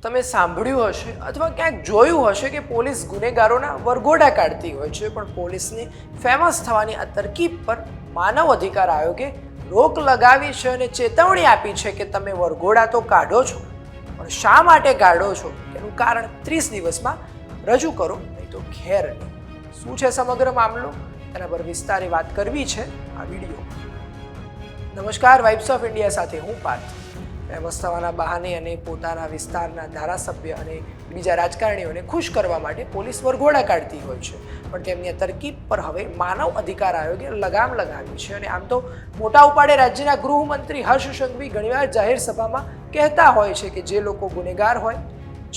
તમે સાંભળ્યું હશે અથવા ક્યાંક જોયું હશે કે પોલીસ ગુનેગારોના વરઘોડા કાઢતી હોય છે, પણ પોલીસની ફેમસ થવાની આ તરકીબ પર માનવ અધિકાર આયોગે રોક લગાવી છે અને ચેતવણી આપી છે કે તમે વરઘોડા તો કાઢો છો, પણ શા માટે કાઢો છો તેનું કારણ 30 દિવસમાં રજૂ કરો, નહીં તો ખેર નહીં. શું છે સમગ્ર મામલો, તેના પર વિસ્તારે વાત કરવી છે આ વિડીયો. નમસ્કાર, વાઇબ્સ ઓફ ઇન્ડિયા સાથે હું પાર્થ. ફેમસ થવાના બહાને અને પોતાના વિસ્તારના ધારાસભ્ય અને બીજા રાજકારણીઓને ખુશ કરવા માટે પોલીસ વરઘોડા કાઢતી હોય છે, પણ તેમની આ તરકીબ પર હવે માનવ અધિકાર આયોગે લગામ લગાવી છે. અને આમ તો મોટા ઉપાડે રાજ્યના ગૃહમંત્રી હર્ષ સંઘવી ઘણીવાર જાહેર સભામાં કહેતા હોય છે કે જે લોકો ગુનેગાર હોય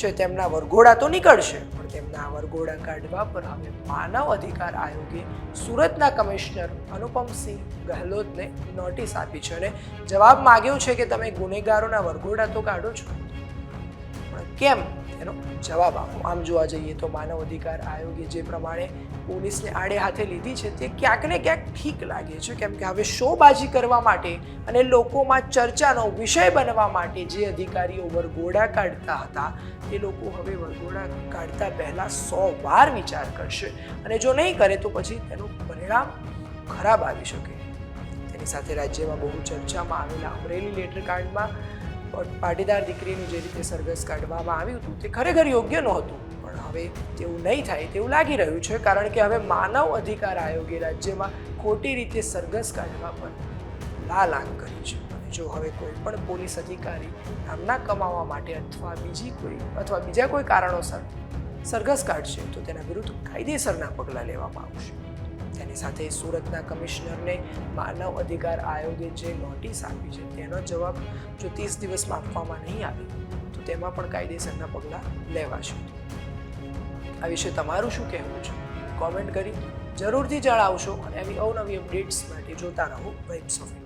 છે તેમના વરઘોડા તો નીકળશે, પણ તેમના વરઘોડા કાઢવા પર હવે માનવ અધિકાર આયોગે સુરતના કમિશનર અનુપમસિંહ ગહેલોતને નોટિસ આપી છે અને જવાબ માંગ્યો છે કે તમે ગુનેગારોના વરઘોડા તો કાઢો છો, પણ કેમ એનો જવાબ આપો. આમ જોવા જઈએ તો માનવ અધિકાર આયોગે જે પ્રમાણે પોલીસને આડે હાથે લીધી છે તે ક્યાંક ને ક્યાંક ઠીક લાગે છે, કેમ કે હવે શોબાજી કરવા માટે અને લોકોમાં ચર્ચાનો વિષય બનવા માટે જે અધિકારીઓ વરઘોડા કાઢતા હતા એ લોકો હવે વરઘોડા કાઢતા પહેલા 100 વાર વિચાર કરશે, અને જો નહીં કરે તો પછી તેનું પરિણામ ખરાબ આવી શકે. તેની સાથે રાજ્યમાં બહુ ચર્ચામાં આવેલા અમરેલી લેટર કાંડમાં પાટીદાર દીકરીનું જે રીતે સરઘસ કાઢવામાં આવ્યું હતું તે ખરેખર યોગ્ય નહોતું, પણ હવે તેવું નહીં થાય તેવું લાગી રહ્યું છે, કારણ કે હવે માનવ અધિકાર આયોગે રાજ્યમાં ખોટી રીતે સરઘસ કાઢવા પર લાલ આંખ કરી છે. અને જો હવે કોઈ પણ પોલીસ અધિકારી નામના કમાવા માટે અથવા બીજા કોઈ કારણોસર સરઘસ કાઢશે તો તેના વિરુદ્ધ કાયદેસરના પગલાં લેવામાં આવશે. તેની સાથે સુરતના કમિશનરને માનવ અધિકાર આયોગે જે નોટિસ આપી છે તેનો જવાબ જો 30 દિવસમાં આપવામાં નહીં આવે તો તેમાં પણ કાયદેસરના પગલાં લેવાશે. આ વિશે તમારું શું કહેવું છે કોમેન્ટ કરી જરૂરથી જણાવશો, અને આવી અવનવી અપડેટ્સ માટે જોતા રહો વાઇબ્સ ઓફ ઇન્ડિયા.